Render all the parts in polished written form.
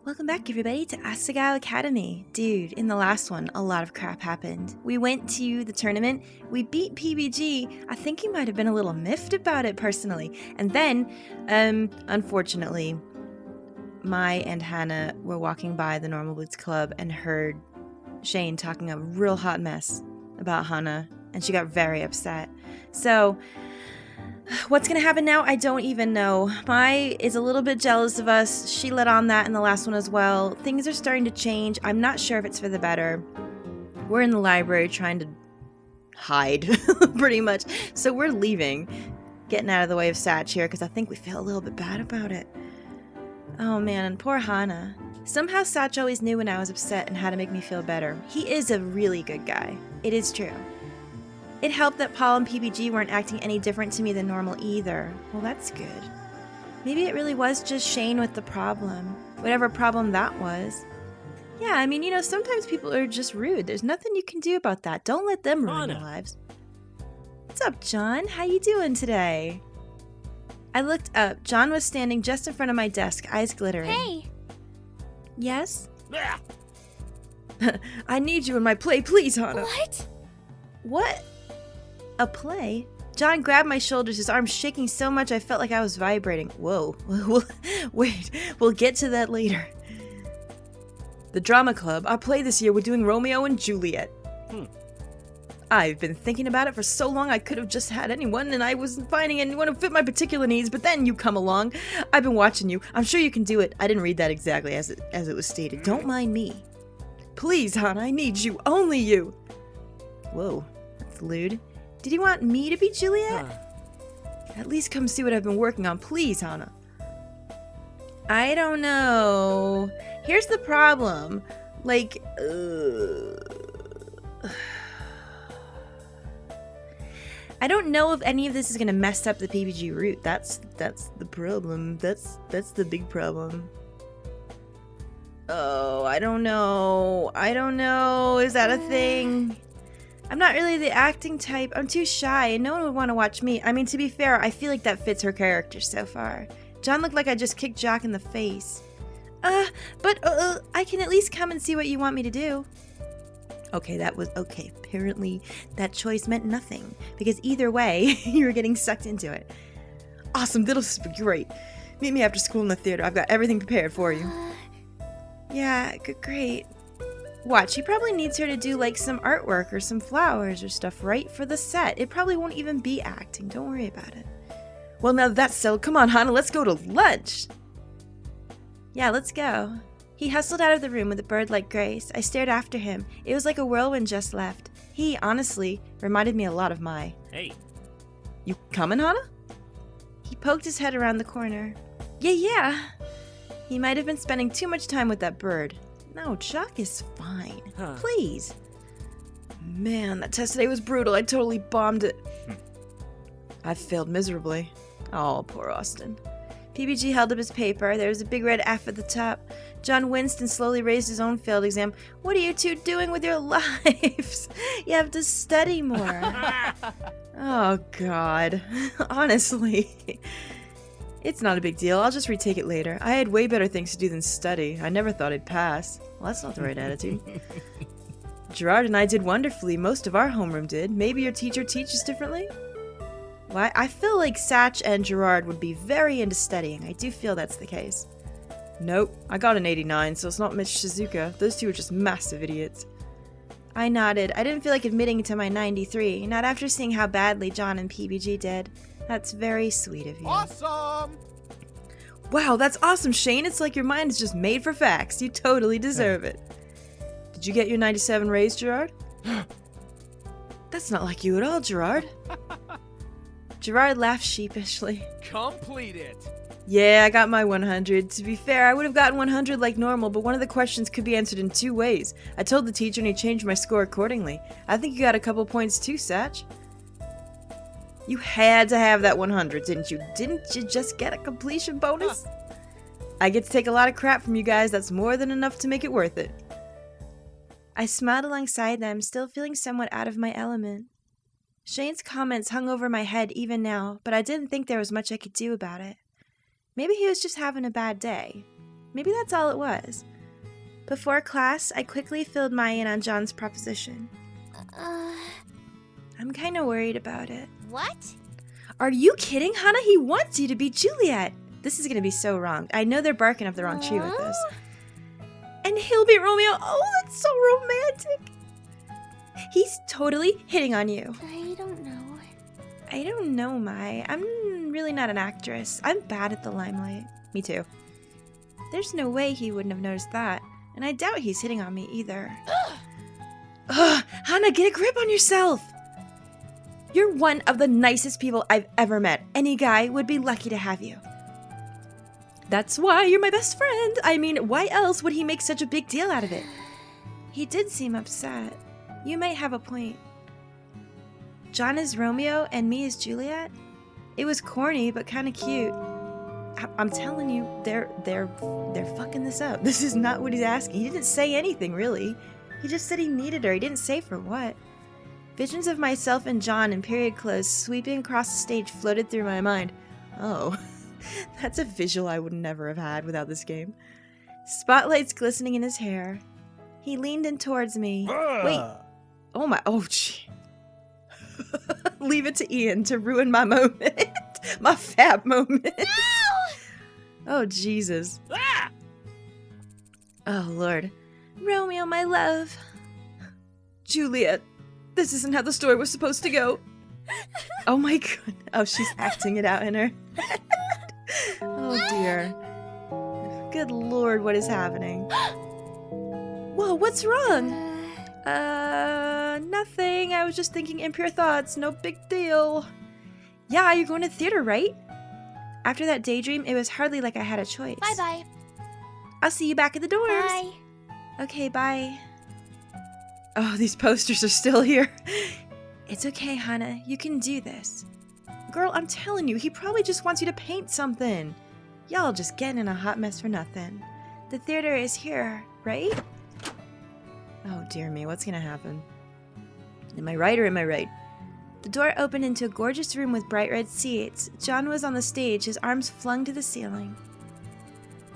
Welcome back, everybody, to Asagao Academy. Dude, in the last one, a lot of crap happened. We went to the tournament, we beat PBG. I think he might have been a little miffed about it, personally. And then, unfortunately, Mai and Hannah were walking by the Normal Boots Club and heard Shane talking a real hot mess about Hannah, and she got very upset. So, what's gonna happen now? I don't even know. Mai is a little bit jealous of us. She let on that in the last one as well. Things are starting to change. I'm not sure if it's for the better. We're in the library trying to hide, pretty much. So we're leaving, getting out of the way of Satch here, because I think we feel a little bit bad about it. Oh man, and poor Hannah. Somehow Satch always knew when I was upset and how to make me feel better. He is a really good guy. It is true. It helped that Paul and PBG weren't acting any different to me than normal either. Well, that's good. Maybe it really was just Shane with the problem. Whatever problem that was. Yeah, I mean, you know, sometimes people are just rude. There's nothing you can do about that. Don't let them ruin your lives. What's up, John? How you doing today? I looked up. John was standing just in front of my desk, eyes glittering. Hey! Yes? I need you in my play, please, Hannah. What? What? A play? John grabbed my shoulders, his arms shaking so much I felt like I was vibrating. Whoa. Wait, we'll get to that later. The drama club. Our play this year, we're doing Romeo and Juliet. I've been thinking about it for so long I could have just had anyone, and I wasn't finding anyone who fit my particular needs, but then you come along. I've been watching you. I'm sure you can do it. I didn't read that exactly as it was stated. Don't mind me. Please, Hannah, I need you. Only you. Whoa, that's lewd. Did he want me to be Juliet? At least come see what I've been working on, please, Hannah. I don't know. Here's the problem. Like, I don't know if any of this is gonna mess up the PBG route. That's the problem. That's the big problem. Oh, I don't know. Is that a thing? I'm not really the acting type. I'm too shy, and no one would want to watch me. I mean, to be fair, I feel like that fits her character so far. John looked like I just kicked Jock in the face. But I can at least come and see what you want me to do. Okay, that was okay. Apparently, that choice meant nothing, because either way, you were getting sucked into it. Awesome, that'll be great. Meet me after school in the theater. I've got everything prepared for you. Yeah, great. Watch, he probably needs her to do like some artwork or some flowers or stuff, right? For the set. It probably won't even be acting. Don't worry about it. Well, now that's settled. Come on, Hannah, let's go to lunch. Yeah, let's go. He hustled out of the room with a bird-like grace. I stared after him. It was like a whirlwind just left. He, honestly, reminded me a lot of Mai. Hey. You coming, Hannah? He poked his head around the corner. Yeah. He might have been spending too much time with that bird. No, Chuck is fine. Please. Man, that test today was brutal. I totally bombed it. I failed miserably. Oh, poor Austin. PBG held up his paper. There was a big red F at the top. John winced and slowly raised his own failed exam. What are you two doing with your lives? You have to study more. Oh, God. Honestly. It's not a big deal. I'll just retake it later. I had way better things to do than study. I never thought I'd pass. Well, that's not the right attitude. Gerard and I did wonderfully. Most of our homeroom did. Maybe your teacher teaches differently? Well, I feel like Satch and Gerard would be very into studying. I do feel that's the case. Nope. I got an 89, so it's not Mitch Shizuka. Those two are just massive idiots. I nodded. I didn't feel like admitting to my 93. Not after seeing how badly John and PBG did. That's very sweet of you. Awesome! Wow, that's awesome, Shane. It's like your mind is just made for facts. You totally deserve it. Did you get your 97 raised, Gerard? That's not like you at all, Gerard. Gerard laughed sheepishly. Complete it! Yeah, I got my 100. To be fair, I would have gotten 100 like normal, but one of the questions could be answered in 2 ways. I told the teacher and he changed my score accordingly. I think you got a couple points too, Satch. You had to have that 100, didn't you? Didn't you just get a completion bonus? I get to take a lot of crap from you guys. That's more than enough to make it worth it. I smiled alongside them, still feeling somewhat out of my element. Shane's comments hung over my head even now, but I didn't think there was much I could do about it. Maybe he was just having a bad day. Maybe that's all it was. Before class, I quickly filled my in on John's proposition. I'm kind of worried about it. What? Are you kidding, Hannah? He wants you to be Juliet. This is going to be so wrong. I know they're barking up the wrong tree with this. And he'll be Romeo. Oh, that's so romantic. He's totally hitting on you. I don't know. I don't know, Mai. I'm really not an actress. I'm bad at the limelight. Me too. There's no way he wouldn't have noticed that. And I doubt he's hitting on me either. Ugh, Hannah, get a grip on yourself. You're one of the nicest people I've ever met. Any guy would be lucky to have you. That's why you're my best friend. I mean, why else would he make such a big deal out of it? He did seem upset. You might have a point. John is Romeo and me is Juliet? It was corny, but kind of cute. I'm telling you, they're fucking this up. This is not what he's asking. He didn't say anything, really. He just said he needed her. He didn't say for what. Visions of myself and John in period clothes sweeping across the stage floated through my mind. Oh, that's a visual I would never have had without this game. Spotlights glistening in his hair. He leaned in towards me. Wait. Oh my. Oh, gee. Leave it to Ian to ruin my moment. My fab moment. No! Oh, Jesus. Oh, Lord. Romeo, my love. Juliet. This isn't how the story was supposed to go. Oh my god. Oh, she's acting it out in her head. Oh dear. Good lord, what is happening? Whoa, what's wrong? Nothing. I was just thinking impure thoughts. No big deal. Yeah, you're going to theater, right? After that daydream, it was hardly like I had a choice. Bye-bye. I'll see you back at the doors. Bye. Okay, bye. Oh, these posters are still here. It's okay, Hannah. You can do this. Girl, I'm telling you, he probably just wants you to paint something. Y'all just getting in a hot mess for nothing. The theater is here, right? Oh, dear me. What's gonna happen? Am I right or am I right? The door opened into a gorgeous room with bright red seats. John was on the stage, his arms flung to the ceiling.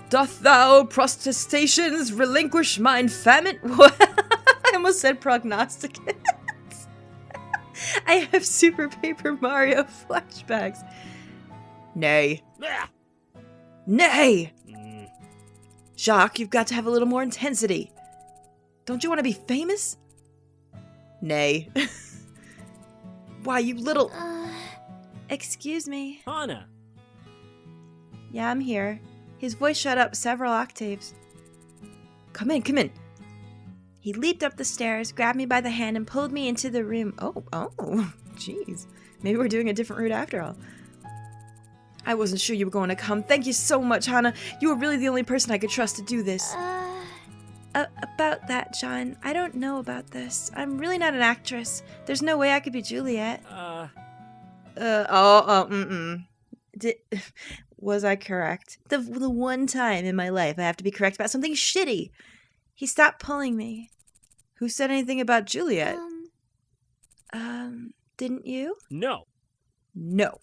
Doth thou, protestations, relinquish mine famine? What? I almost said prognosticate. I have Super Paper Mario flashbacks. Nay. Nay! Jacques, you've got to have a little more intensity. Don't you want to be famous? Nay. Why, you little... Excuse me. Hannah. Yeah, I'm here. His voice shot up several octaves. Come in, come in. He leaped up the stairs, grabbed me by the hand, and pulled me into the room. Oh, jeez. Maybe we're doing a different route after all. I wasn't sure you were going to come. Thank you so much, Hannah. You were really the only person I could trust to do this. About that, John. I don't know about this. I'm really not an actress. There's no way I could be Juliet. Was I correct? The one time in my life I have to be correct about something shitty. He stopped pulling me. Who said anything about Juliet? Didn't you? No. No.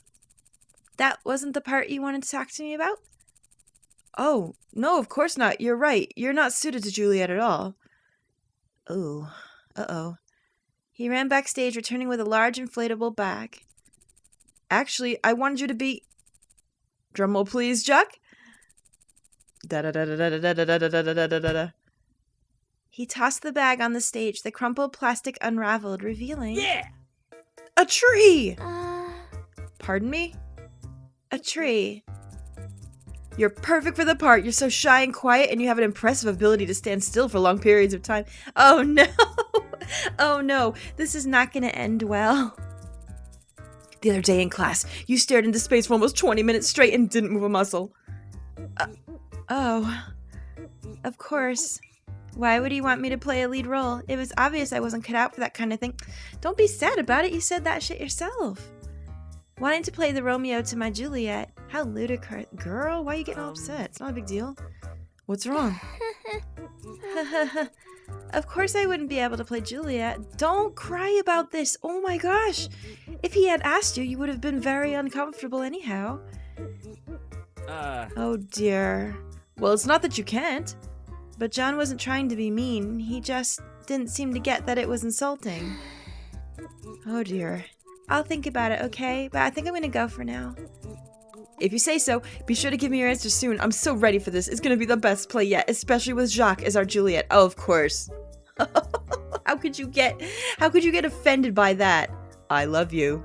That wasn't the part you wanted to talk to me about? Oh, no, of course not. You're right. You're not suited to Juliet at all. Oh, uh-oh. He ran backstage, returning with a large inflatable bag. Actually, I wanted you to be... Drumroll, please, Jack. Da-da-da-da-da-da-da-da-da-da-da-da-da. He tossed the bag on the stage. The crumpled plastic unraveled, revealing... Yeah! A tree! Pardon me? A tree. You're perfect for the part. You're so shy and quiet, and you have an impressive ability to stand still for long periods of time. Oh no! Oh no, this is not going to end well. The other day in class, you stared into space for almost 20 minutes straight and didn't move a muscle. Oh. Of course. Why would he want me to play a lead role? It was obvious I wasn't cut out for that kind of thing. Don't be sad about it. You said that shit yourself. Wanting to play the Romeo to my Juliet. How ludicrous. Girl, why are you getting all upset? It's not a big deal. What's wrong? Of course I wouldn't be able to play Juliet. Don't cry about this. Oh my gosh. If he had asked you, you would have been very uncomfortable anyhow. Oh dear. Well, it's not that you can't. But John wasn't trying to be mean. He just didn't seem to get that it was insulting. Oh dear. I'll think about it, okay? But I think I'm gonna go for now. If you say so, be sure to give me your answer soon. I'm so ready for this. It's gonna be the best play yet, especially with Jacques as our Juliet. Oh, of course. How could you get offended by that? I love you.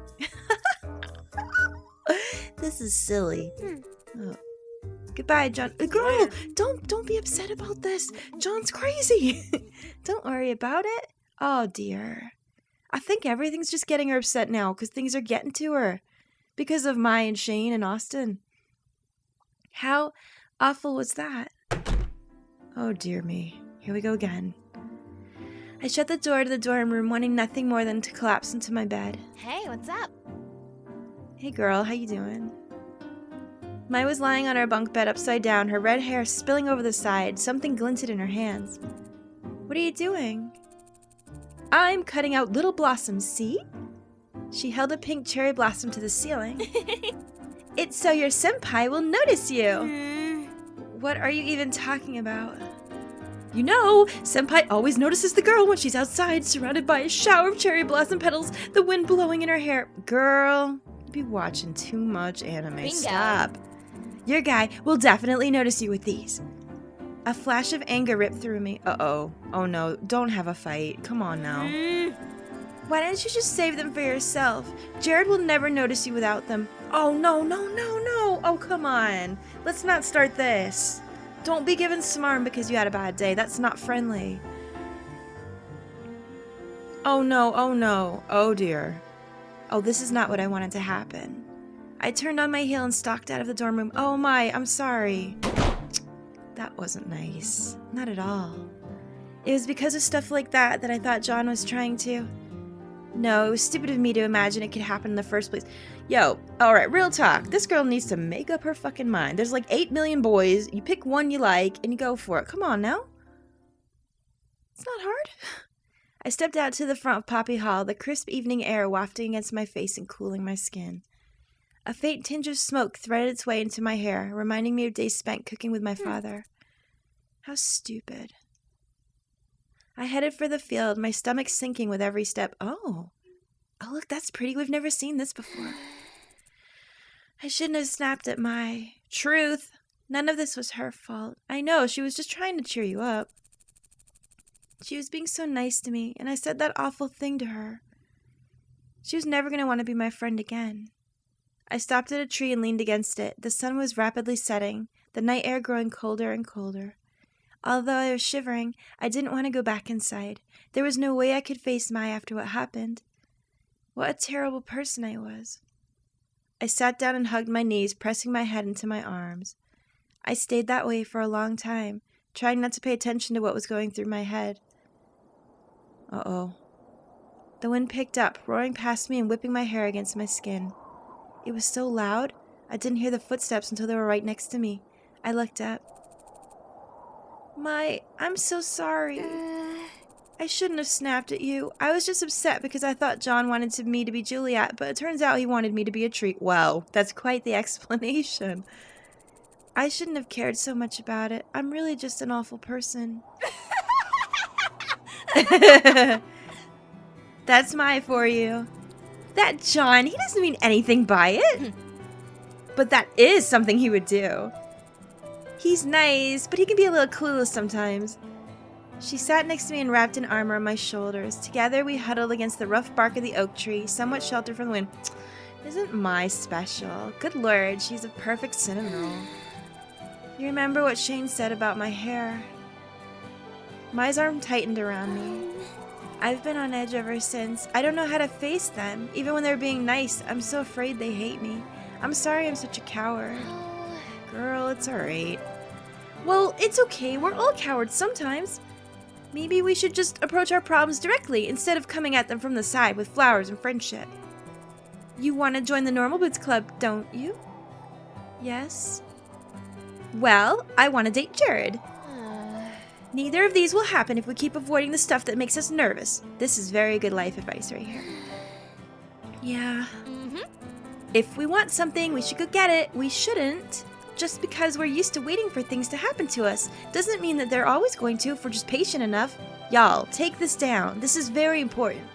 This is silly. Oh. Goodbye, John. Girl, don't be upset about this. John's crazy. Don't worry about it. Oh dear. I think everything's just getting her upset now because things are getting to her. Because of Mai and Shane and Austin. How awful was that? Oh dear me. Here we go again. I shut the door to the dorm room, wanting nothing more than to collapse into my bed. Hey, what's up? Hey girl, how you doing? Mai was lying on her bunk bed upside down, her red hair spilling over the side. Something glinted in her hands. What are you doing? I'm cutting out little blossoms, see? She held a pink cherry blossom to the ceiling. It's so your senpai will notice you. What are you even talking about? You know, senpai always notices the girl when she's outside, surrounded by a shower of cherry blossom petals, the wind blowing in her hair. Girl, you be watching too much anime. Bingo. Stop. Your guy will definitely notice you with these. A flash of anger ripped through me. Uh-oh. Oh no, don't have a fight. Come on now. Why don't you just save them for yourself? Jared will never notice you without them. Oh, no. Oh, come on. Let's not start this. Don't be giving smarm because you had a bad day. That's not friendly. Oh, no. Oh, dear. Oh, this is not what I wanted to happen. I turned on my heel and stalked out of the dorm room. Oh, my, I'm sorry. That wasn't nice. Not at all. It was because of stuff like that I thought John was trying to... No, it was stupid of me to imagine it could happen in the first place. Yo, alright, real talk. This girl needs to make up her fucking mind. There's like 8 million boys. You pick one you like, and you go for it. Come on now. It's not hard. I stepped out to the front of Poppy Hall, the crisp evening air wafting against my face and cooling my skin. A faint tinge of smoke threaded its way into my hair, reminding me of days spent cooking with my father. How stupid. I headed for the field, my stomach sinking with every step. Oh, look, that's pretty. We've never seen this before. I shouldn't have snapped at Mai. Truth. None of this was her fault. I know, she was just trying to cheer you up. She was being so nice to me, and I said that awful thing to her. She was never going to want to be my friend again. I stopped at a tree and leaned against it. The sun was rapidly setting, the night air growing colder and colder. Although I was shivering, I didn't want to go back inside. There was no way I could face Mai after what happened. What a terrible person I was. I sat down and hugged my knees, pressing my head into my arms. I stayed that way for a long time, trying not to pay attention to what was going through my head. Uh-oh. The wind picked up, roaring past me and whipping my hair against my skin. It was so loud, I didn't hear the footsteps until they were right next to me. I looked up. Mai, I'm so sorry. I shouldn't have snapped at you. I was just upset because I thought John wanted me to be Juliet, but it turns out he wanted me to be a treat. Wow, that's quite the explanation. I shouldn't have cared so much about it. I'm really just an awful person. That's Mai for you. That John, he doesn't mean anything by it. But that is something he would do. He's nice, but he can be a little clueless sometimes. She sat next to me and wrapped an arm around my shoulders. Together we huddled against the rough bark of the oak tree, somewhat sheltered from the wind. Isn't Mai special? Good Lord, she's a perfect cinnamon roll. You remember what Shane said about my hair? Mai's arm tightened around me. I've been on edge ever since. I don't know how to face them. Even when they're being nice, I'm so afraid they hate me. I'm sorry I'm such a coward. Girl, it's alright. Well, it's okay. We're all cowards sometimes. Maybe we should just approach our problems directly instead of coming at them from the side with flowers and friendship. You want to join the Normal Boots Club, don't you? Yes. Well, I want to date Jared. Neither of these will happen if we keep avoiding the stuff that makes us nervous. This is very good life advice right here. Yeah. If we want something, we should go get it. We shouldn't Just because we're used to waiting for things to happen to us doesn't mean that they're always going to if we're just patient enough. Y'all, take this down. This is very important.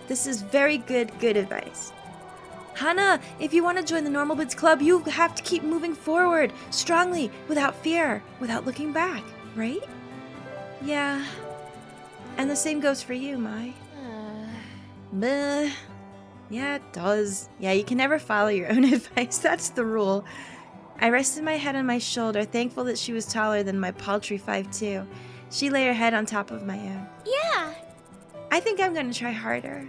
This is very good advice. Hana, if you want to join the Normal Bits Club, you have to keep moving forward, strongly, without fear, without looking back, right? Yeah. And the same goes for you, Mai. Bleh. Yeah, it does. Yeah, you can never follow your own advice. That's the rule. I rested my head on my shoulder, thankful that she was taller than my paltry 5'2". She lay her head on top of my own. Yeah. I think I'm going to try harder.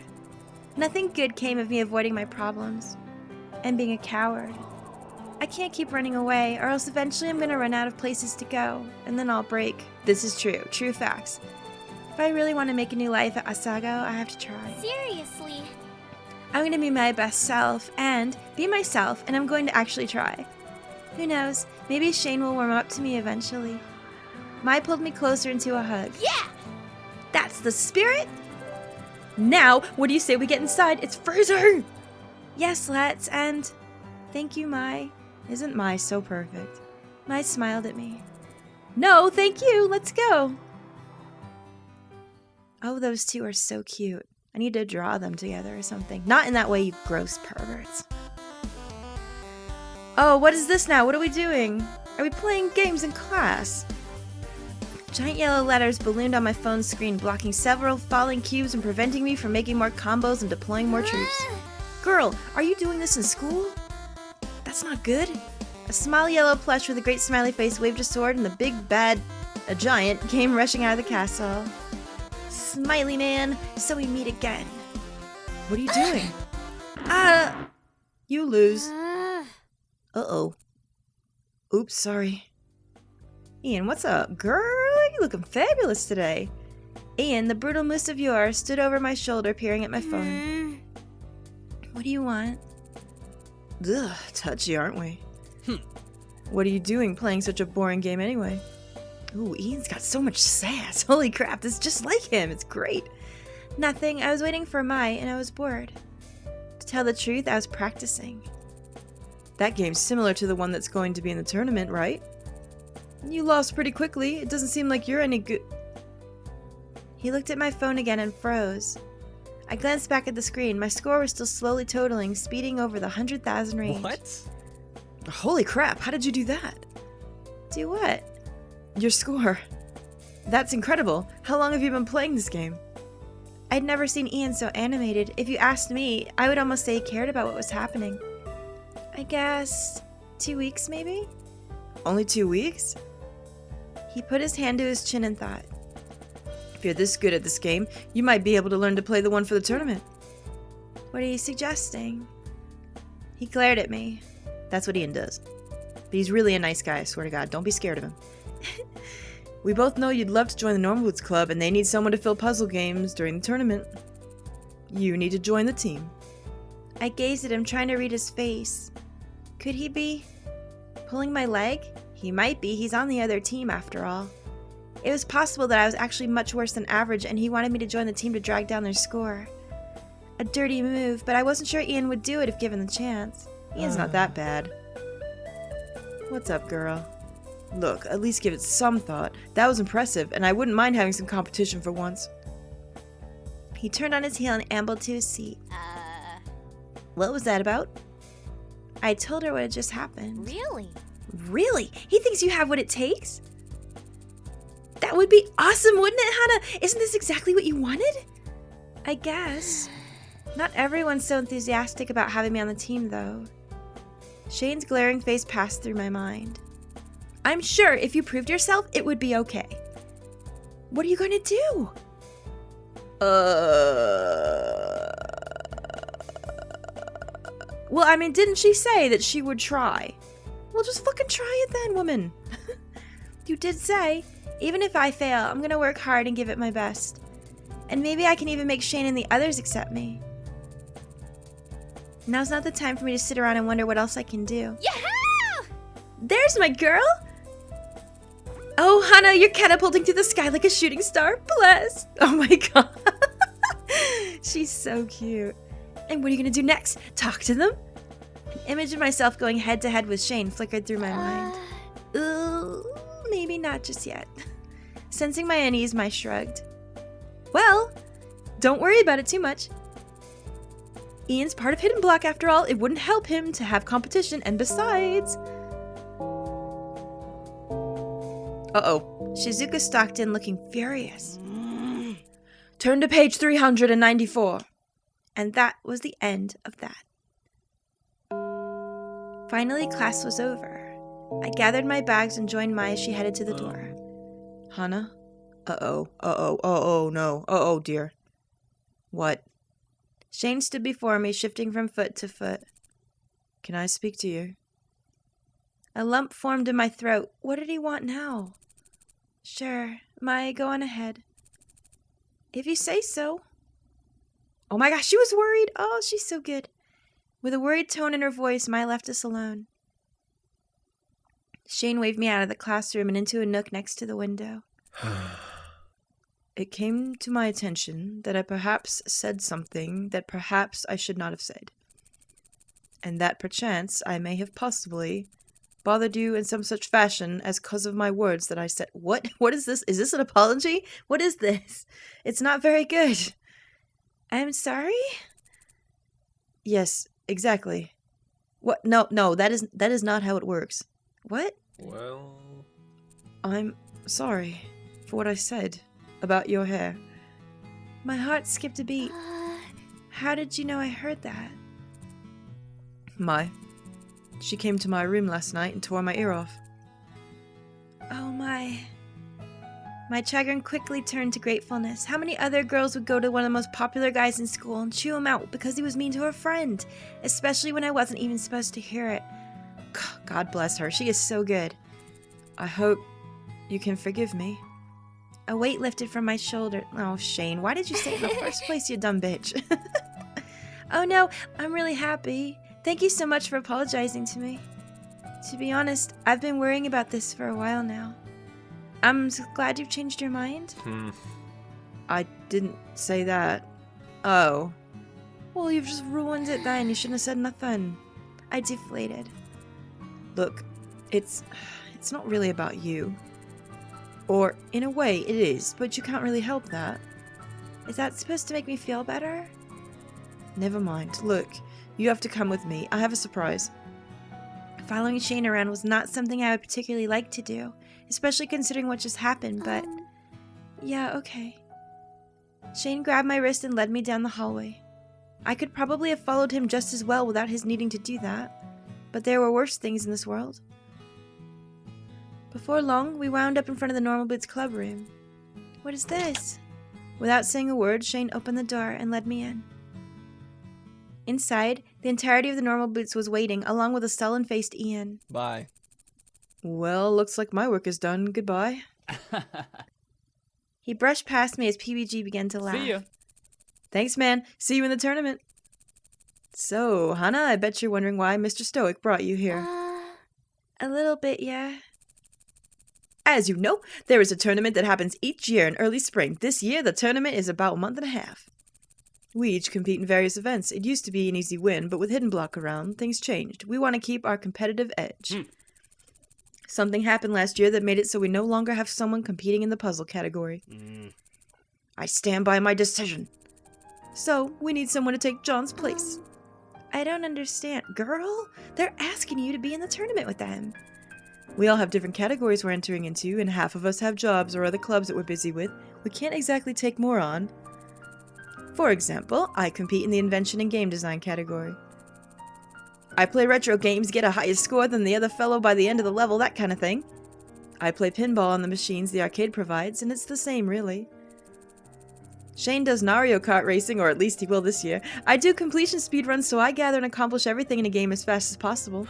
Nothing good came of me avoiding my problems and being a coward. I can't keep running away, or else eventually I'm going to run out of places to go, and then I'll break. This is true facts. If I really want to make a new life at Asagao, I have to try. Seriously. I'm going to be my best self and be myself, and I'm going to actually try. Who knows, maybe Shane will warm up to me eventually. Mai pulled me closer into a hug. Yeah! That's the spirit! Now, what do you say we get inside? It's freezing! Yes, let's, and thank you, Mai. Isn't Mai so perfect? Mai smiled at me. No, thank you, let's go! Oh, those two are so cute. I need to draw them together or something. Not in that way, you gross perverts. Oh, what is this now? What are we doing? Are we playing games in class? Giant yellow letters ballooned on my phone screen, blocking several falling cubes and preventing me from making more combos and deploying more troops. Girl, are you doing this in school? That's not good. A small yellow plush with a great smiley face waved a sword, and the big bad, a giant, came rushing out of the castle. Smiley man, so we meet again. What are you doing? You lose. Uh-oh. Oops, sorry. Ian, what's up? Girl, you looking fabulous today. Ian, the brutal moose of yore, stood over my shoulder peering at my phone. What do you want? Ugh, touchy, aren't we? What are you doing playing such a boring game anyway? Ooh, Ian's got so much sass. Holy crap, this is just like him. It's great. Nothing. I was waiting for Mai, and I was bored. To tell the truth, I was practicing. That game's similar to the one that's going to be in the tournament, right? You lost pretty quickly. It doesn't seem like you're any good. He looked at my phone again and froze. I glanced back at the screen. My score was still slowly totaling, speeding over the 100,000 range. What? Holy crap, how did you do that? Do what? Your score. That's incredible. How long have you been playing this game? I'd never seen Ian so animated. If you asked me, I would almost say he cared about what was happening. I guess 2 weeks, maybe? Only 2 weeks? He put his hand to his chin and thought. If you're this good at this game, you might be able to learn to play the one for the tournament. What are you suggesting? He glared at me. That's what Ian does. But he's really a nice guy, I swear to God. Don't be scared of him. We both know you'd love to join the Normal Bits Club, and they need someone to fill puzzle games during the tournament. You need to join the team. I gazed at him, trying to read his face. Could he be pulling my leg? He might be. He's on the other team, after all. It was possible that I was actually much worse than average, and he wanted me to join the team to drag down their score. A dirty move, but I wasn't sure Ian would do it if given the chance. Ian's not that bad. What's up, girl? Look, at least give it some thought. That was impressive, and I wouldn't mind having some competition for once. He turned on his heel and ambled to his seat. What was that about? I told her what had just happened. Really? Really? He thinks you have what it takes? That would be awesome, wouldn't it, Hana? Isn't this exactly what you wanted? I guess. Not everyone's so enthusiastic about having me on the team, though. Shane's glaring face passed through my mind. I'm sure if you proved yourself, it would be okay. What are you going to do? Well, I mean, didn't she say that she would try? Well, just fucking try it then, woman. You did say, even if I fail, I'm going to work hard and give it my best. And maybe I can even make Shane and the others accept me. Now's not the time for me to sit around and wonder what else I can do. Yahoo! There's my girl! Oh, Hana, you're catapulting through the sky like a shooting star. Bless! Oh my god. She's so cute. And what are you gonna do next? Talk to them? An image of myself going head-to-head with Shane flickered through my mind. Ooh, maybe not just yet. Sensing my unease, I shrugged. Well, don't worry about it too much. Ian's part of Hidden Block after all. It wouldn't help him to have competition, and besides... Uh-oh. Shizuka stalked in looking furious. Turn to page 394. And that was the end of that. Finally, class was over. I gathered my bags and joined Mai as she headed to the door. Hana? No, dear. What? Shane stood before me, shifting from foot to foot. Can I speak to you? A lump formed in my throat. What did he want now? Sure, Mai, go on ahead. If you say so. Oh my gosh, she was worried. Oh, she's so good. With a worried tone in her voice, Mai left us alone. Shane waved me out of the classroom and into a nook next to the window. It came to my attention that I perhaps said something that perhaps I should not have said. And that perchance I may have possibly bothered you in some such fashion as cause of my words that I said. What? What is this? Is this an apology? What is this? It's not very good. I'm sorry? Yes, exactly. What? No, that is not how it works. What? Well... I'm sorry for what I said about your hair. My heart skipped a beat. How did you know I heard that? Mai. She came to my room last night and tore my ear off. Oh my. My chagrin quickly turned to gratefulness. How many other girls would go to one of the most popular guys in school and chew him out because he was mean to her friend? Especially when I wasn't even supposed to hear it. God bless her. She is so good. I hope you can forgive me. A weight lifted from my shoulder. Oh, Shane, why did you say it in the first place, you dumb bitch? Oh no, I'm really happy. Thank you so much for apologizing to me. To be honest, I've been worrying about this for a while now. I'm so glad you've changed your mind. I didn't say that. Oh. Well, you've just ruined it then. You shouldn't have said nothing. I deflated. Look, it's not really about you. Or, in a way, it is, but you can't really help that. Is that supposed to make me feel better? Never mind. Look, you have to come with me. I have a surprise. Following Shane around was not something I would particularly like to do, especially considering what just happened, but... Yeah, okay. Shane grabbed my wrist and led me down the hallway. I could probably have followed him just as well without his needing to do that, but there were worse things in this world. Before long, we wound up in front of the Normal Boots club room. What is this? Without saying a word, Shane opened the door and led me in. Inside, the entirety of the Normal Boots was waiting, along with a sullen-faced Ian. Bye. Well, looks like my work is done. Goodbye. He brushed past me as PBG began to laugh. See ya. Thanks, man. See you in the tournament. So, Hana, I bet you're wondering why Mr. Stoic brought you here. A little bit, yeah. As you know, there is a tournament that happens each year in early spring. This year, the tournament is about a month and a half. We each compete in various events. It used to be an easy win, but with Hidden Block around, things changed. We want to keep our competitive edge. Something happened last year that made it so we no longer have someone competing in the puzzle category. I stand by my decision. So, we need someone to take John's place. I don't understand. Girl, they're asking you to be in the tournament with them. We all have different categories we're entering into, and half of us have jobs or other clubs that we're busy with. We can't exactly take more on. For example, I compete in the invention and game design category. I play retro games, get a higher score than the other fellow by the end of the level, that kind of thing. I play pinball on the machines the arcade provides, and it's the same, really. Shane does Mario Kart racing, or at least he will this year. I do completion speedruns, so I gather and accomplish everything in a game as fast as possible.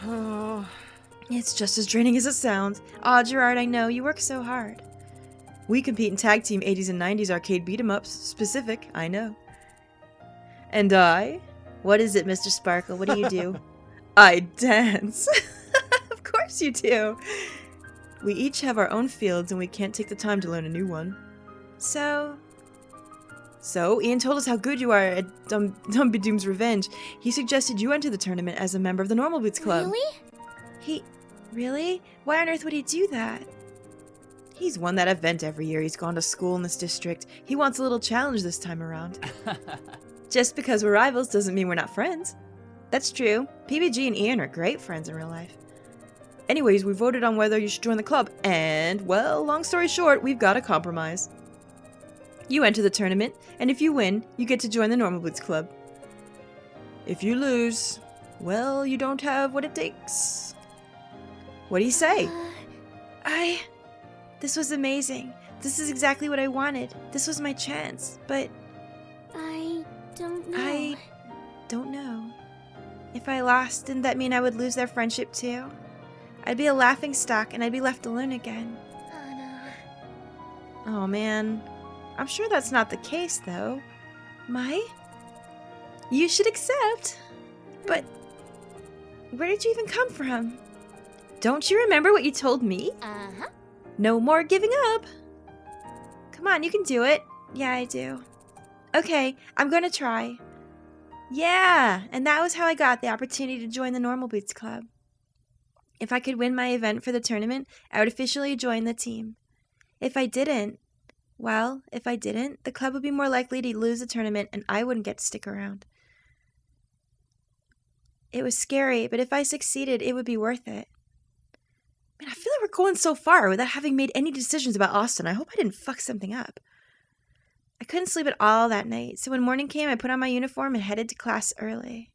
It's just as draining as it sounds. Aw, Gerard, I know, you work so hard. We compete in tag team 80s and 90s arcade beat-em-ups. Specific, I know. And I? What is it, Mr. Sparkle? What do you do? I dance. Of course you do. We each have our own fields, and we can't take the time to learn a new one. So, So, Ian told us how good you are at Dumbidoom's revenge. He suggested you enter the tournament as a member of the Normal Boots Club. Really? Really? Why on earth would he do that? He's won that event every year. He's gone to school in this district. He wants a little challenge this time around. Just because we're rivals doesn't mean we're not friends. That's true. PBG and Ian are great friends in real life. Anyways, we voted on whether you should join the club, and, well, long story short, we've got a compromise. You enter the tournament, and if you win, you get to join the Normal Boots Club. If you lose, well, you don't have what it takes. What do you say? This was amazing. This is exactly what I wanted. This was my chance, but... I don't know. I don't know. If I lost, didn't that mean I would lose their friendship too? I'd be a laughingstock and I'd be left alone again. Anna. Oh, man. I'm sure that's not the case, though. Mai? You should accept. But where did you even come from? Don't you remember what you told me? Uh-huh. No more giving up. Come on, you can do it. Yeah, I do. Okay, I'm going to try. Yeah, and that was how I got the opportunity to join the Normal Boots Club. If I could win my event for the tournament, I would officially join the team. If I didn't, the club would be more likely to lose the tournament and I wouldn't get to stick around. It was scary, but if I succeeded, it would be worth it. Man, I feel like we're going so far without having made any decisions about Austin. I hope I didn't fuck something up. I couldn't sleep at all that night, so when morning came, I put on my uniform and headed to class early.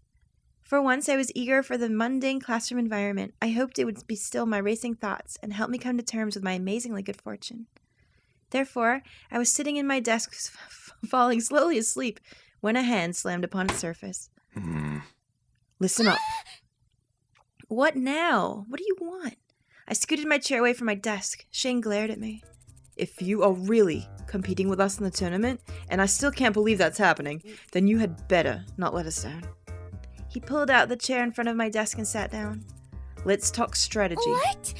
For once, I was eager for the mundane classroom environment. I hoped it would still my racing thoughts and help me come to terms with my amazingly good fortune. Therefore, I was sitting in my desk, falling slowly asleep, when a hand slammed upon its surface. Listen up. What now? What do you want? I scooted my chair away from my desk. Shane glared at me. If you are really competing with us in the tournament, and I still can't believe that's happening, then you had better not let us down. He pulled out the chair in front of my desk and sat down. Let's talk strategy. What?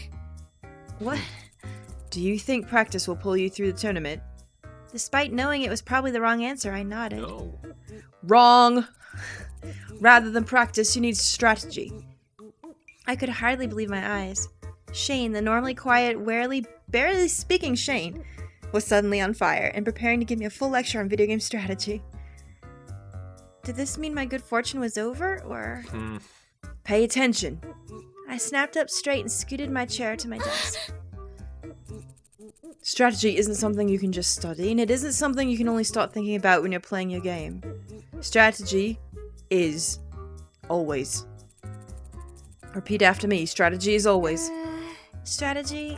What? Do you think practice will pull you through the tournament? Despite knowing it was probably the wrong answer, I nodded. No. Wrong! Rather than practice, you need strategy. I could hardly believe my eyes. Shane, the normally quiet, barely speaking Shane, was suddenly on fire and preparing to give me a full lecture on video game strategy. Did this mean my good fortune was over, or... Pay attention. I snapped up straight and scooted my chair to my desk. Strategy isn't something you can just study, and it isn't something you can only start thinking about when you're playing your game. Strategy is always. Repeat after me. Strategy is always. Strategy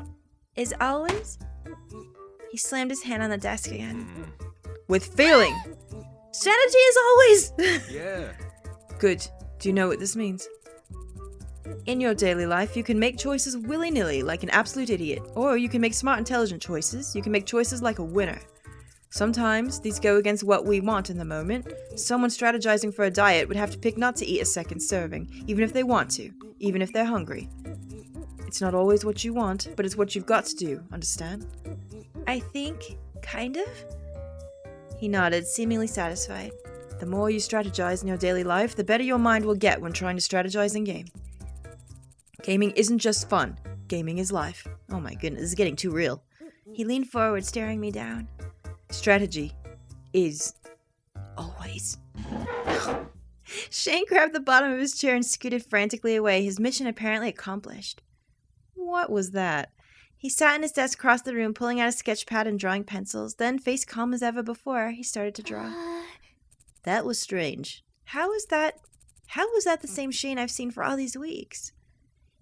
is always... He slammed his hand on the desk again. With feeling. Strategy is always... Yeah. Good. Do you know what this means? In your daily life, you can make choices willy-nilly, like an absolute idiot. Or you can make smart, intelligent choices. You can make choices like a winner. Sometimes, these go against what we want in the moment. Someone strategizing for a diet would have to pick not to eat a second serving, even if they want to, even if they're hungry. It's not always what you want, but it's what you've got to do, understand? I think, kind of? He nodded, seemingly satisfied. The more you strategize in your daily life, the better your mind will get when trying to strategize in game. Gaming isn't just fun. Gaming is life. Oh my goodness, this is getting too real. He leaned forward, staring me down. Strategy is always. Shane grabbed the bottom of his chair and scooted frantically away, his mission apparently accomplished. What was that? He sat in his desk across the room, pulling out a sketch pad and drawing pencils. Then, face calm as ever before, he started to draw. That was strange. How was that the same Shane I've seen for all these weeks?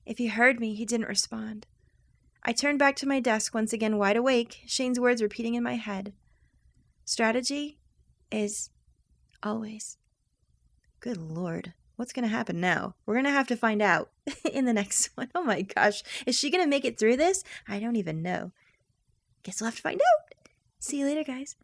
If he heard me, he didn't respond. I turned back to my desk, once again wide awake, Shane's words repeating in my head. Strategy is always. Good Lord. What's going to happen now? We're going to have to find out in the next one. Oh my gosh. Is she going to make it through this? I don't even know. Guess we'll have to find out. See you later, guys.